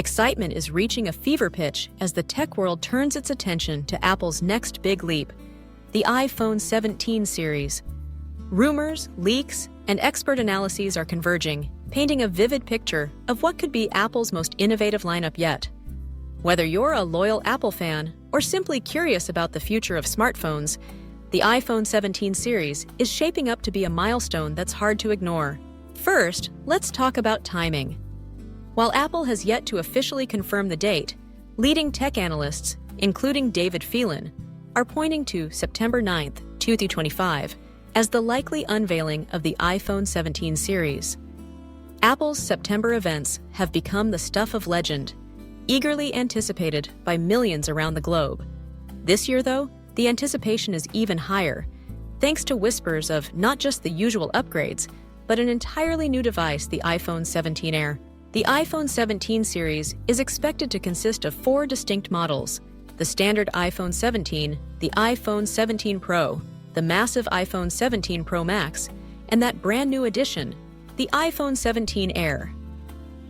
Excitement is reaching a fever pitch as the tech world turns its attention to Apple's next big leap, the iPhone 17 series. Rumors, leaks, and expert analyses are converging, painting a vivid picture of what could be Apple's most innovative lineup yet. Whether you're a loyal Apple fan or simply curious about the future of smartphones, the iPhone 17 series is shaping up to be a milestone that's hard to ignore. First, let's talk about timing. While Apple has yet to officially confirm the date, leading tech analysts, including David Phelan, are pointing to September 9, 2025, as the likely unveiling of the iPhone 17 series. Apple's September events have become the stuff of legend, eagerly anticipated by millions around the globe. This year, though, the anticipation is even higher, thanks to whispers of not just the usual upgrades, but an entirely new device, the iPhone 17 Air. The iPhone 17 series is expected to consist of 4 distinct models: the standard iPhone 17, the iPhone 17 Pro, the massive iPhone 17 Pro Max, and that brand new edition, the iPhone 17 Air.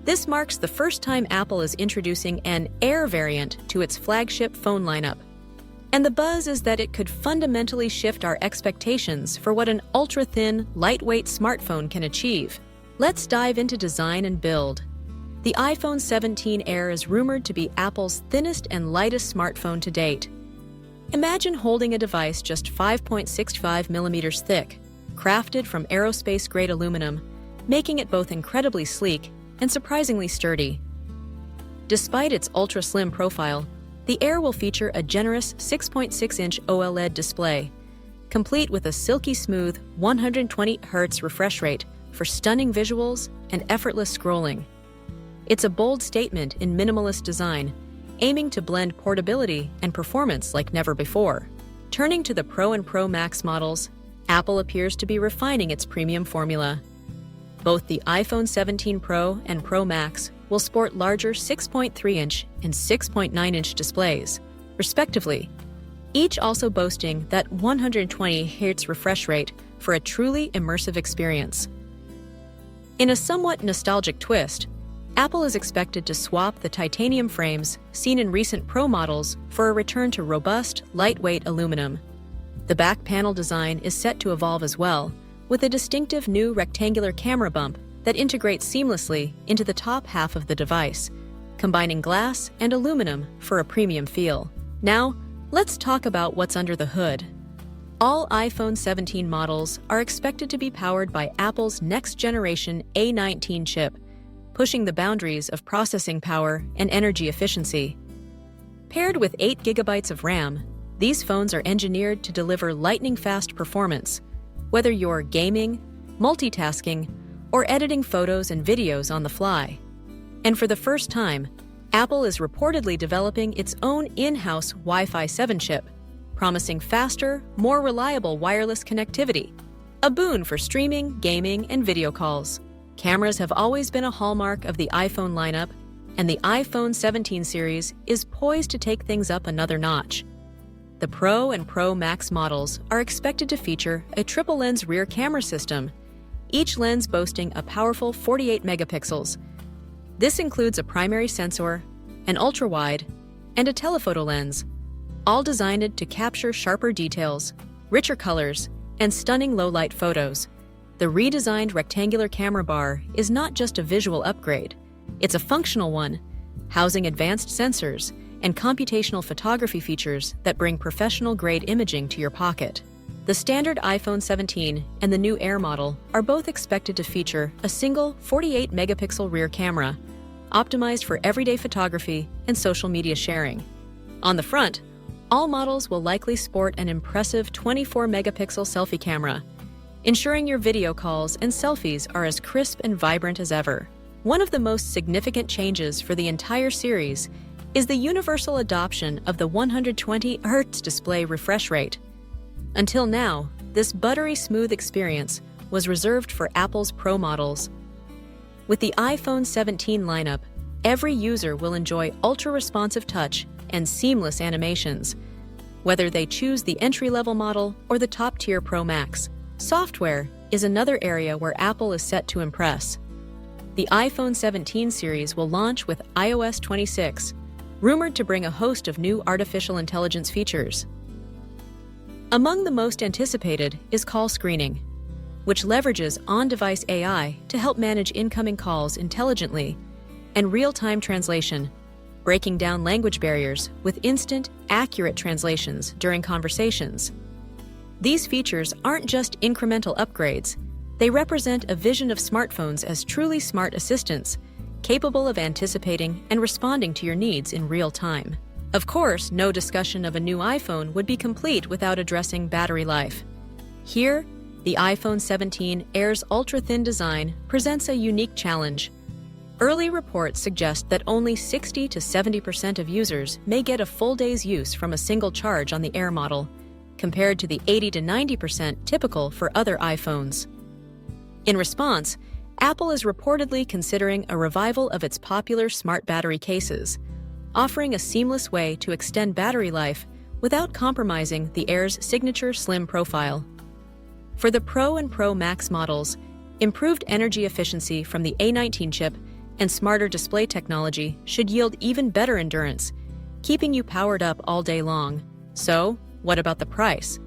This marks the first time Apple is introducing an Air variant to its flagship phone lineup. And the buzz is that it could fundamentally shift our expectations for what an ultra-thin, lightweight smartphone can achieve. Let's dive into design and build. The iPhone 17 Air is rumored to be Apple's thinnest and lightest smartphone to date. Imagine holding a device just 5.65 millimeters thick, crafted from aerospace-grade aluminum, making it both incredibly sleek and surprisingly sturdy. Despite its ultra-slim profile, the Air will feature a generous 6.6-inch OLED display, complete with a silky smooth 120 Hz refresh rate for stunning visuals and effortless scrolling. It's a bold statement in minimalist design, aiming to blend portability and performance like never before. Turning to the Pro and Pro Max models, Apple appears to be refining its premium formula. Both the iPhone 17 Pro and Pro Max will sport larger 6.3-inch and 6.9-inch displays, respectively, each also boasting that 120 Hz refresh rate for a truly immersive experience. In a somewhat nostalgic twist, Apple is expected to swap the titanium frames seen in recent Pro models for a return to robust, lightweight aluminum. The back panel design is set to evolve as well, with a distinctive new rectangular camera bump that integrates seamlessly into the top half of the device, combining glass and aluminum for a premium feel. Now, let's talk about what's under the hood. All iPhone 17 models are expected to be powered by Apple's next-generation A19 chip, pushing the boundaries of processing power and energy efficiency. Paired with 8 GB of RAM, these phones are engineered to deliver lightning-fast performance, whether you're gaming, multitasking, or editing photos and videos on the fly. And for the first time, Apple is reportedly developing its own in-house Wi-Fi 7 chip, promising faster, more reliable wireless connectivity, a boon for streaming, gaming, and video calls. Cameras have always been a hallmark of the iPhone lineup, and the iPhone 17 series is poised to take things up another notch. The Pro and Pro Max models are expected to feature a triple-lens rear camera system, each lens boasting a powerful 48 megapixels. This includes a primary sensor, an ultra-wide, and a telephoto lens, all designed to capture sharper details, richer colors, and stunning low-light photos. The redesigned rectangular camera bar is not just a visual upgrade, it's a functional one, housing advanced sensors and computational photography features that bring professional-grade imaging to your pocket. The standard iPhone 17 and the new Air model are both expected to feature a single 48-megapixel rear camera, optimized for everyday photography and social media sharing. On the front, all models will likely sport an impressive 24-megapixel selfie camera, ensuring your video calls and selfies are as crisp and vibrant as ever. One of the most significant changes for the entire series is the universal adoption of the 120 Hz display refresh rate. Until now, this buttery smooth experience was reserved for Apple's Pro models. With the iPhone 17 lineup, every user will enjoy ultra-responsive touch and seamless animations, whether they choose the entry-level model or the top-tier Pro Max. Software is another area where Apple is set to impress. The iPhone 17 series will launch with iOS 26, rumored to bring a host of new artificial intelligence features. Among the most anticipated is call screening, which leverages on-device AI to help manage incoming calls intelligently, and real-time translation, breaking down language barriers with instant, accurate translations during conversations. These features aren't just incremental upgrades, they represent a vision of smartphones as truly smart assistants, capable of anticipating and responding to your needs in real time. Of course, no discussion of a new iPhone would be complete without addressing battery life. Here, the iPhone 17 Air's ultra-thin design presents a unique challenge. Early reports suggest that only 60 to 70% of users may get a full day's use from a single charge on the Air model, compared to the 80 to 90% typical for other iPhones. In response, Apple is reportedly considering a revival of its popular smart battery cases, offering a seamless way to extend battery life without compromising the Air's signature slim profile. For the Pro and Pro Max models, improved energy efficiency from the A19 chip and smarter display technology should yield even better endurance, keeping you powered up all day long. So, what about the price?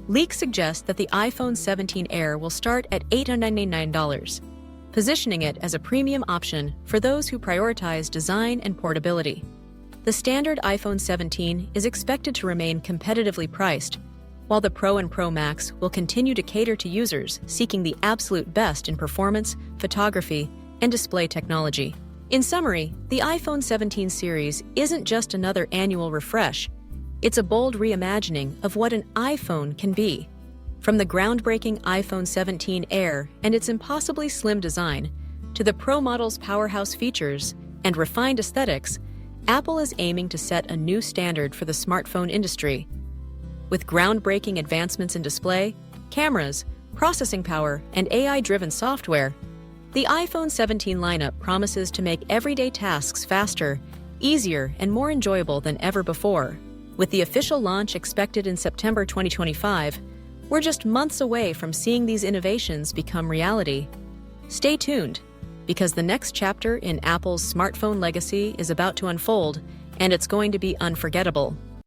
Leaks suggest that the iPhone 17 Air will start at $899, positioning it as a premium option for those who prioritize design and portability. The standard iPhone 17 is expected to remain competitively priced, while the Pro and Pro Max will continue to cater to users seeking the absolute best in performance, photography, and display technology. In summary, the iPhone 17 series isn't just another annual refresh. It's a bold reimagining of what an iPhone can be. From the groundbreaking iPhone 17 Air and its impossibly slim design, to the Pro model's powerhouse features and refined aesthetics, Apple is aiming to set a new standard for the smartphone industry. With groundbreaking advancements in display, cameras, processing power, and AI-driven software, the iPhone 17 lineup promises to make everyday tasks faster, easier, and more enjoyable than ever before. With the official launch expected in September 2025, we're just months away from seeing these innovations become reality. Stay tuned, because the next chapter in Apple's smartphone legacy is about to unfold, and it's going to be unforgettable.